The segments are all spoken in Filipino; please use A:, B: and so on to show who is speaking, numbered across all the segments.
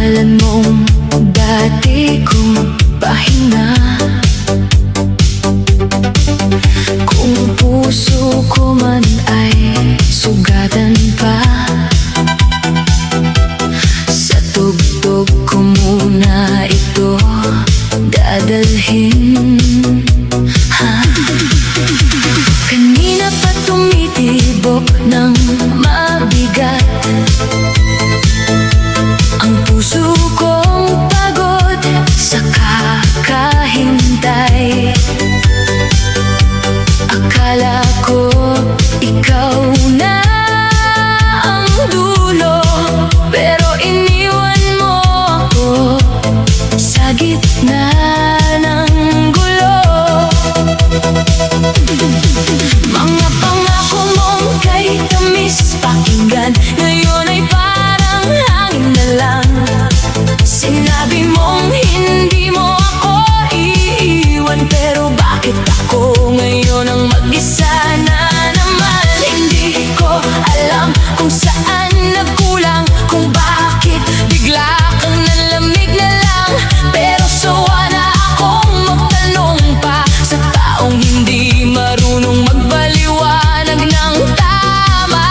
A: Mahalan mong dati kong pahinga. Kung puso ko man ay sugatan pa, sa tugtog ko muna ito dadalhin. Kanina pa tumitibok ng mabigat ang puso kong pagod sa kakahintay. Akala ko ikaw na ang dulo, pero iniwan mo ako sa gitna ng gulo. Mga pangako mong kay tamis pakinggan, ngayon ay parang hangin na lang. Sinabi mong hindi mo ako iiwan, pero bakit ako ngayon ang mag-isa na naman? Hindi ko alam kung saan nagkulang, kung bakit bigla kang nalamig na lang. Pero sawa na akong magtanong pa sa taong hindi marunong magpaliwanag ng tama.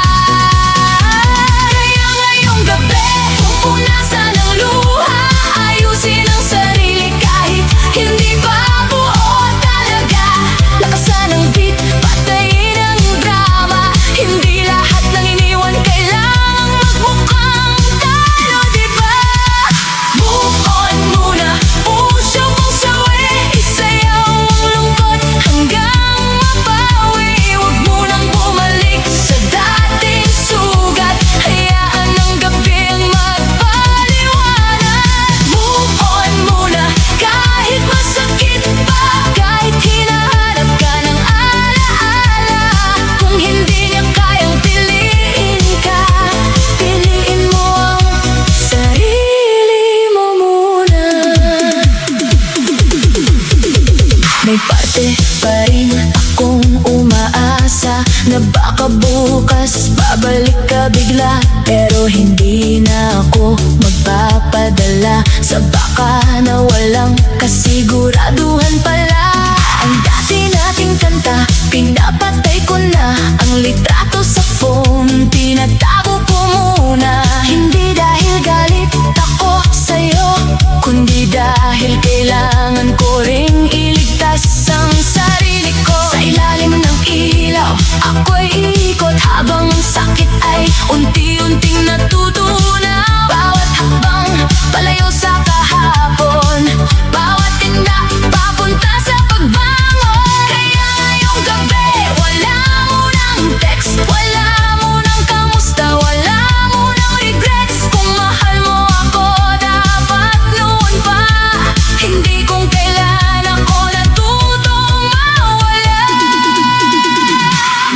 A: Kaya ngayong gabi, pupunasan ang luha, ayusin ang sarili kahit hindi pa buo talaga. Lakasan ang beat, patayin ang drama, hindi lahat ng iniwan kailangang magmukhang talo, diba? Move on muna, puso kong sawi, isayaw ang lungkot hanggang mabawi. Huwag mo nang bumalik sa dating sugat, hayaan ang gabi ang magpaliwanag. Move on muna, kahit masakit pa, kahit hinahanap ka ng alaala. Kung hindi niya kayang piliin ka, piliin mo ang sarili mo muna. May parte pa rin akong umaasa na baka bukas babalik ka bigla, pero hindi na ako magpapadala sa baka na walang kasiguraduhan pala. Ang dati nating kanta, pinapatay ko na. Ang litrato sa phone, pinatago ko muna. Hindi dahil galit ako sa'yo, kundi dahil kailangan ko ring iligtas ang sarili ko. Sa ilalim ng ilaw, ako'y ikot habang ang sakit ay unti-unting natutunaw. Bawat hakbang palayo sa kahapon, bawat tinda papunta sa pagbangon. Kaya ngayong gabi, wala munang text, wala munang kamusta, wala munang regrets. Kung mahal mo ako, dapat noon pa, hindi kung kailan ako natutong mawala.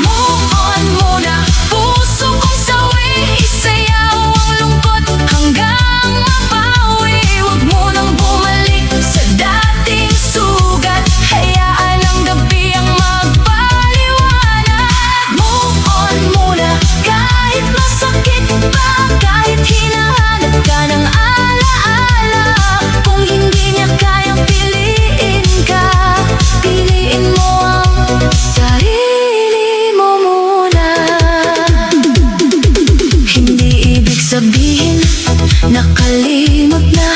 A: Move on muna, puso kong sawi, isayaw ang lungkot hanggang mabawi. Huwag mo nang bumalik sa dating sugat, hayaan ang gabi ang magpaliwanag. Move on muna, kahit masakit pa, kahit hinahanap ka ng alaala. Kung hindi niya kayang piliin ka, piliin mo ang sarili mo muna. Hindi ibig sabihin nakalimot na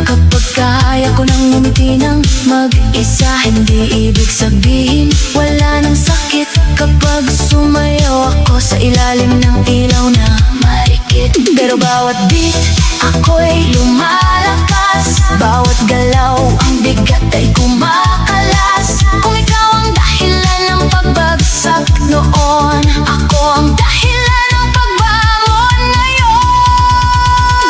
A: kapag kaya ko nang ngumiti ng mag-isa. Hindi ibig sabihin wala nang sakit kapag sumayaw ako sa ilalim ng ilaw na marikit. Pero bawat beat ako'y lumalakas, bawat galaw ang bigat ay kumakalas. Kung ikaw ang dahilan ng pagbagsak noon, ako ang dahilan ng pagbangon ngayon.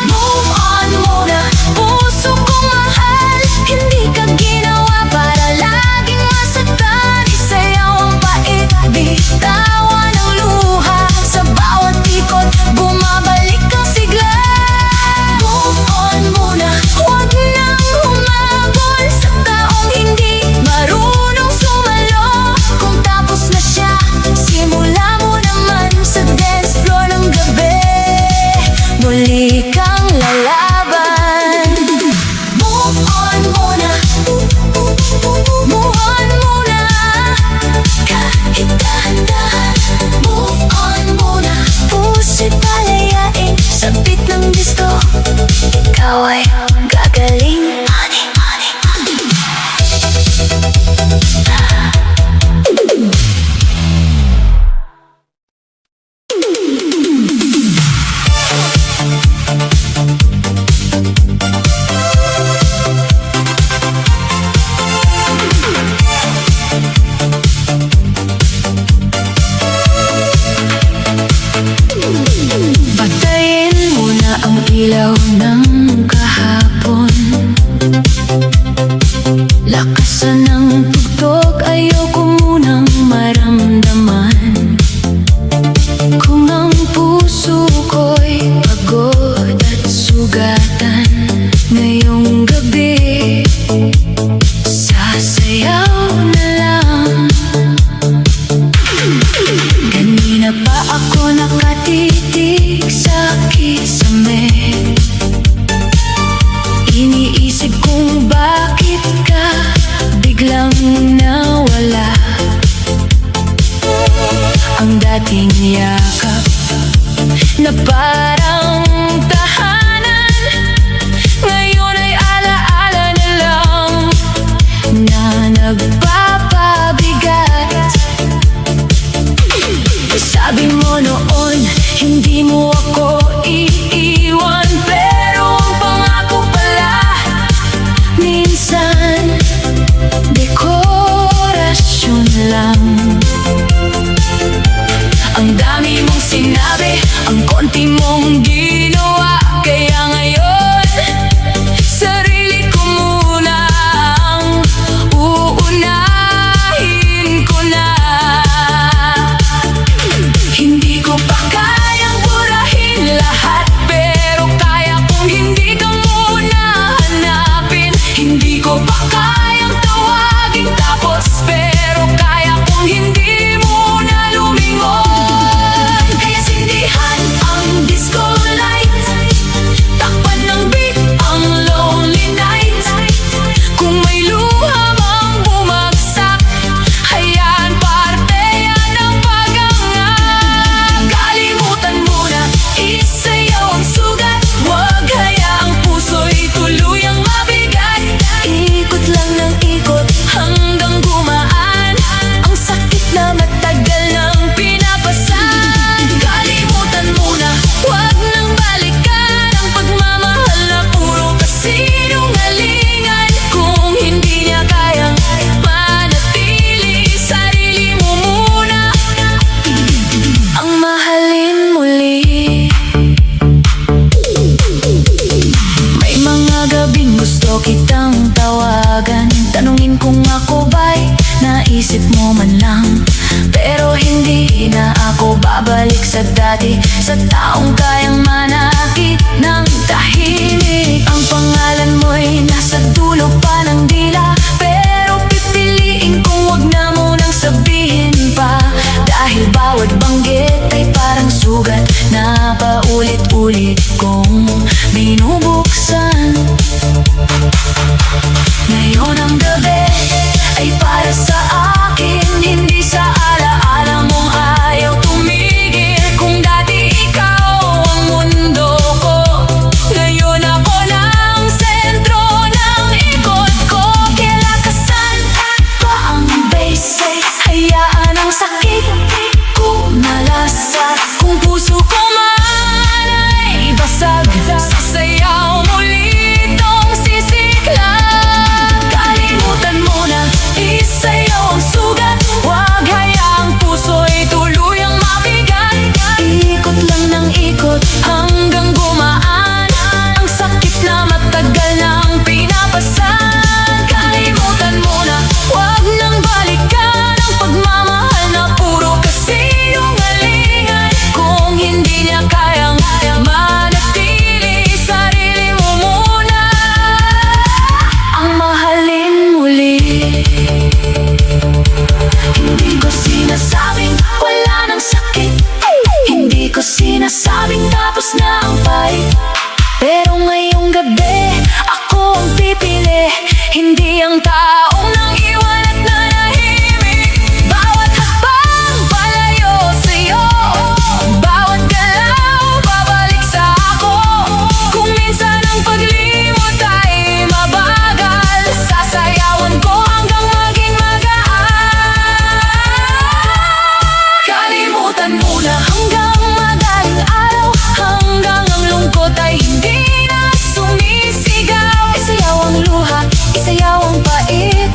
A: Move on muna, puso kong mahal, hindi ka ginawa para laging masaktan. Isayaw ang pait, bitawan ang luha, sa bawat ikot bumabalik ang sigla. Move on muna, huwag nang humabol. ilaw ng kahapon. Lakasan ng tugtog, ayoko munang maramdaman. Kung ang puso ko'y pagod at sugatan, ngayong gabi sasayaw na lang. Kanina pa ako nakatitig sa kisame. Iniisip kung bakit ka biglang nawala. Ang dating yakap na parang tahanan, ngayon ay alaala na lang na nagpapabigat. Sabi mo noon, hindi mo ako iiwan, pero ang pangako pala minsan dekorasyon lang. Ang dami mong sinabi, ang konti mong ginawa, kaya ngayon sarili ko muna ang uunahin ko na. Hindi ko pa kayang burahin lahat, pero kaya kong hindi ka muna hanapin. Hindi ko pa kayang tawagin tapos, pero kaya kong hindi muna lumingon. Kaya sindihan ang disco light, takpan ng beat ang lonely night. Kung may luha mang bumagsak, hayaan parte yan ng pagangat. Kalimutan mo na isayaw ang sugat, huwag hayaang puso'y tuluyang mabigat. Ikot lang ng ikot hanggang gumaan ang sakit na matagal nang pinapasan. Kalimutan mo na, huwag nang balikan ang pagmamahal na puro kasinungalingan. Kung hindi niya kayang manatili, sarili mo muna ang mahalin muli. May mga gabing gusto kitang tawagan, tanungin kung ako ba'y naisip mo man lang. Pero hindi na ako babalik sa dati, sa taong kayang manakit ng tahimik. Ang pangalan mo'y nasa dulo pa ng dila, pero pipiliin kong wag na munang sabihin pa. Dahil bawat banggit ay parang sugat na paulit-ulit kong binubuksan. Ngayon ang gabi ay para sa akin, hindi sa alaala mong ayaw tumigil. Kung dati ikaw ang mundo ko, ngayon ako ng sentro ng ikot ko. Kilakasan pa ang basic, hayaan ang sakit kumalasat. Kung puso ko man ay basag, sasayaw muli itong sisiklan. Kalimutan mo na isayaw ang sugat, huwag hayaang puso'y tuluyang mabigat. Ikot lang ng ikot hanggang gumaan ang sakit na matagal nang pinapasan. Kalimutan mo na, huwag nang balikan ang pagmamahal na puro kasinungalingan. Kung hindi niya kayang manatili, sarili mo muna ang mahalin muli. Hindi ko sinasabing wala nang sakit, hindi ko sinasabing tapos na ang fight. Pero ngayong gabi ako ang pipili, hindi ang taong nang iwan at nanahimik. Bawat hakbang palayo sa'yo, bawat galaw babalik sa ako. Kung minsan ang paglimot ay mabagal, sasayawan ko hanggang maging magaan. Kalimutan mo na hanggang madaling araw, hanggang ang lungkot ay hindi na sumisigaw. Isayaw ang luha, isayaw ang pait,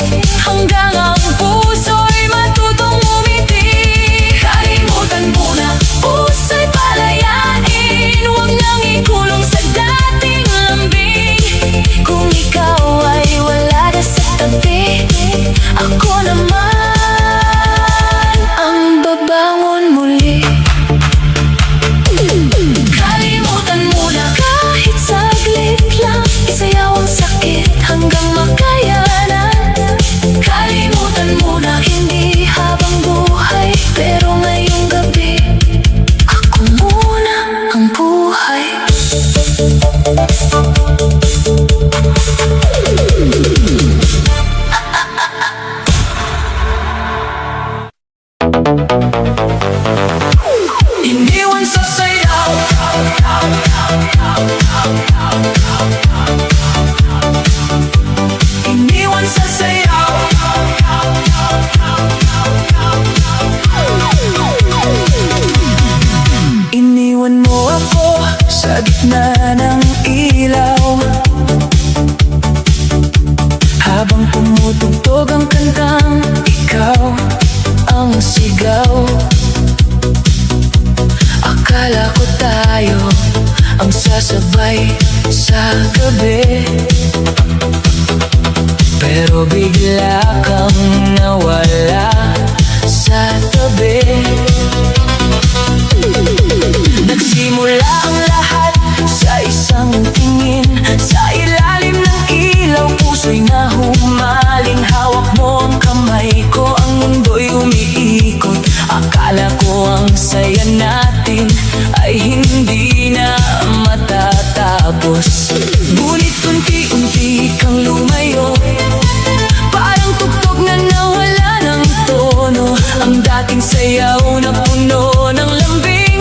A: mo ako sa gitna ng ilaw, habang tumutugtog ang kantang ikaw ang sigaw. Akala ko tayo ang sasabay sa gabi, pero bigla kang nawala sa tabi. Nagsimula ang lahat sa isang tingin, sa ilalim ng ilaw puso'y nahumaling. Hawak mo ang kamay ko, ang mundo'y umiikot. Akala ko ang saya natin ay hindi na matatapos, ngunit unti-unti kang lumayo, parang tugtog na nawala ng tono. Ang dating sayaw na puno ng lambing,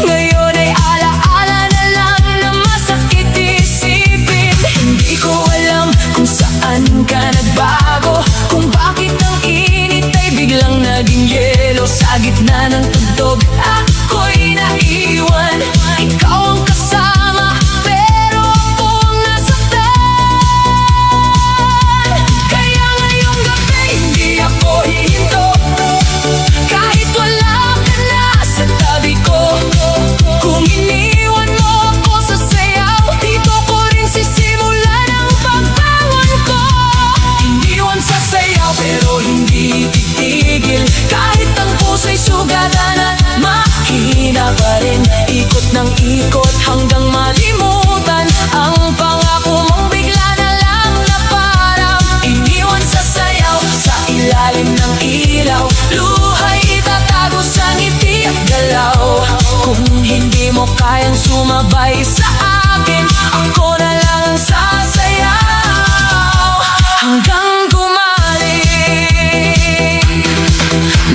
A: ngayon ay alaala na lang na masakit isipin. Hindi ko alam kung saan ka nagbago, kung bakit ang init ay biglang naging yelo. Sa gitna ng tugtog ako'y naiwan, ikaw ang kasama pero ako ang nasaktan. Kaya ngayong gabi hindi ako hihinto, kahit wala ka na sa tabi ko. Kung iniwan mo ako sa sayaw, dito ko rin sisimulan ang pagbangon ko. Iniwan sa sayaw pero hindi titigil, kahit ang puso'y sugatan at mahina pa rin. Ikot ng ikot hanggang malimutan ang pangako mong bigla na lang na parang iniwan sa sayaw. Sa ilalim ng ilaw, luha'y itatago sa ngiti at galaw. Kung hindi mo kayang sumabay sa akin, ako na lang ang sasayaw hanggang gumaling.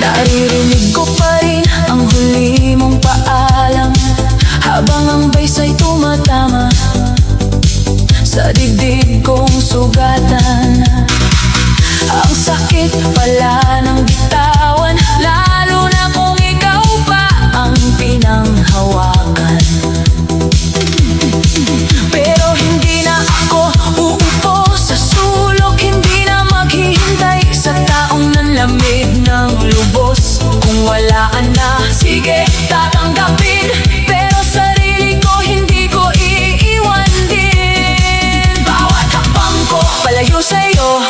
A: Naririnig ko pa rin ang huli mong paalam, habang ang baysa'y tumatama sa dibdib kong sugatan. Ang sakit pala ng bitawan, lalo na kung ikaw pa ang pinanghawakan. Pero hindi na ako uupo sa sulok, hindi na maghihintay sa taong nanlamig ng lubos. Kung walaan na, sige tatanggapin, pero sarili ko hindi ko iiwan din. Bawat hakbang ko palayo sa'yo,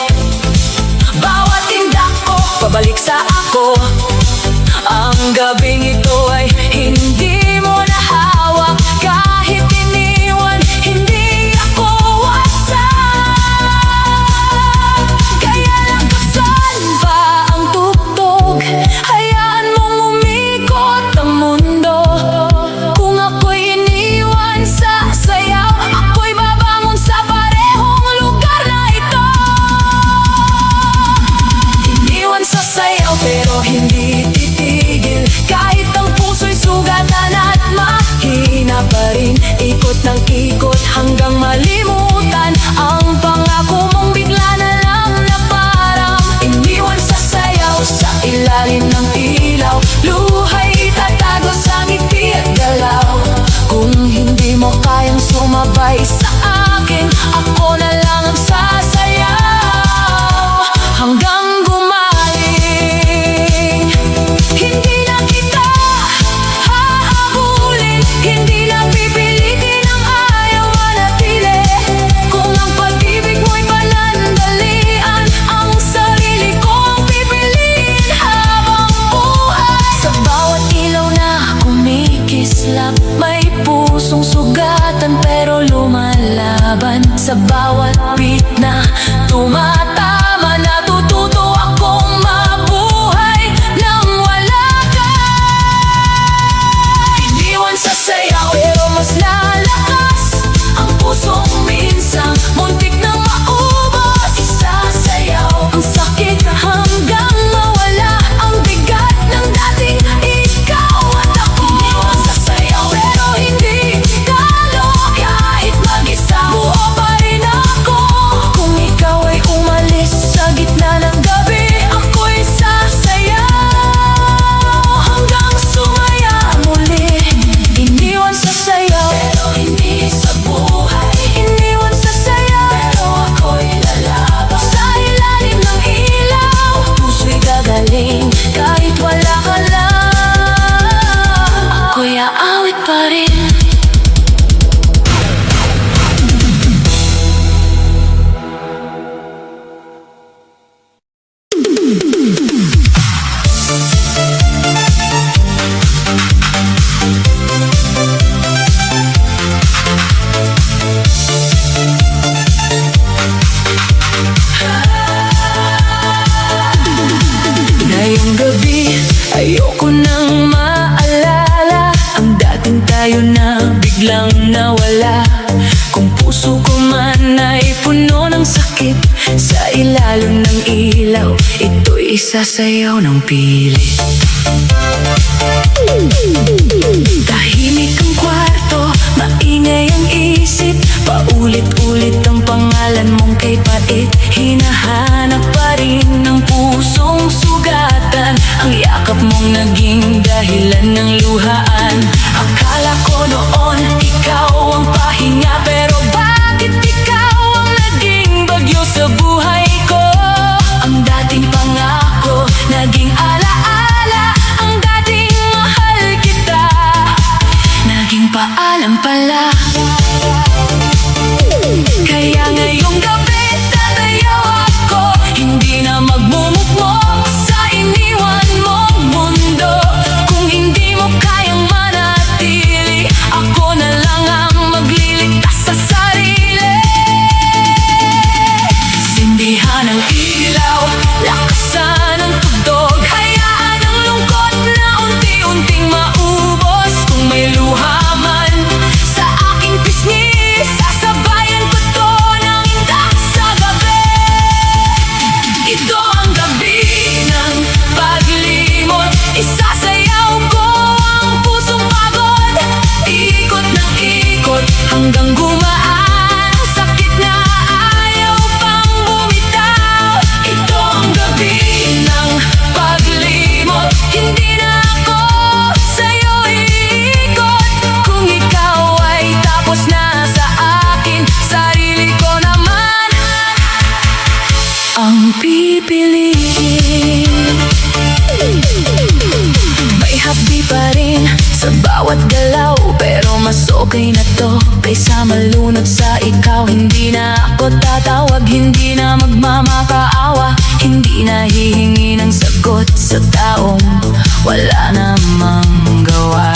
A: bawat tindak ko pabalik sa ako. Ang gabing ito ay hindi mo na hawak, kahit iniwan hindi ako wasak. Kaya lakasan pa ang tugtog, hayaan mong umikot ang mundo. Kung ako'y iniwan sa sayaw, ako'y babangon sa parehong lugar na ito. Iniwan sa sayaw pero hindi titigil, kahit ang puso'y sugatan at mahina pa rin. Ikot ng ikot hanggang malimutan ang pangako mong bigla na lang na parang iniwan sa sayaw. Sa ilalim ng ilaw, luha'y itatago sa ngiti at galaw. Kung hindi mo kayang sumabay sa akin, ako na lang ang sasayaw hanggang gumaling. Hindi na kita hahabulin, hindi na pipilitin ang ayaw manatili. Kung ang pag-ibig mo'y panandalian, ang sarili ko ang pipiliin habang buhay. Sa bawat ilaw na kumikislap, may pusong sugatan pero lumalaban. Sa bawat beat na tumatama, natututo akong mabuhay nang wala ka. Iniwan sa sayaw pero mas lalakas ang pusong minsan muntik na maubos. Isasayaw ang sakit hanggang mawala ang bigat ng dating ikaw at ako. Iniwan sa sayaw pero hindi talo, kahit mag-isa buo pa rin ako. Kung ikaw ay umalis awit pa rin. Ngayong gabi, ayoko nang maalala ang dating tayo na biglang nawala. Kung puso ko man ay puno ng sakit, sa ilalim ng ilaw, ito'y sasayaw ng pilit. Tahimik ang kwarto, maingay ang isip, paulit-ulit ang pangalan mong kay pait. Hinahanap pa rin ng pusong sugatan, ang yakap mong naging dahilan ng luhaan. Akala ko noon ikaw ang pahinga, pero bakit ikaw ang naging bagyo sa buhay ko? Ang dating pangako, naging alaala, ang dating mahal kita, naging paalam pala. Kaya ngayong gabi tatayo ako, hindi na magmumukmok sa iniwan mong mundo. Kung hindi mo kayang manatili, ako na lang ang magliligtas sa sarili. Sindihan ang ilaw, lakasan ang tugtog, hayaan ang lungkot na unti-unting maubos. Kung may luha man sa aking pisngi, sasabayan ko to ng indak sa gabi. Ito ang gabi ng paglimot, isasayaw ko ang pusong pagod. Ikot ng ikot hanggang gumaan ang sakit na ayaw pang bumitaw. Ito ang gabi ng paglimot, hindi na ako sa'yo iikot. Kung ikaw ay tapos na sa akin, sarili ko naman ang pipiliin. May hapdi pa rin sa bawat galaw, pero mas okay na to kaysa malunod sa ikaw. Hindi na ako tatawag, hindi na magmamakaawa, hindi na hihingi ng sagot sa taong wala namang gawa.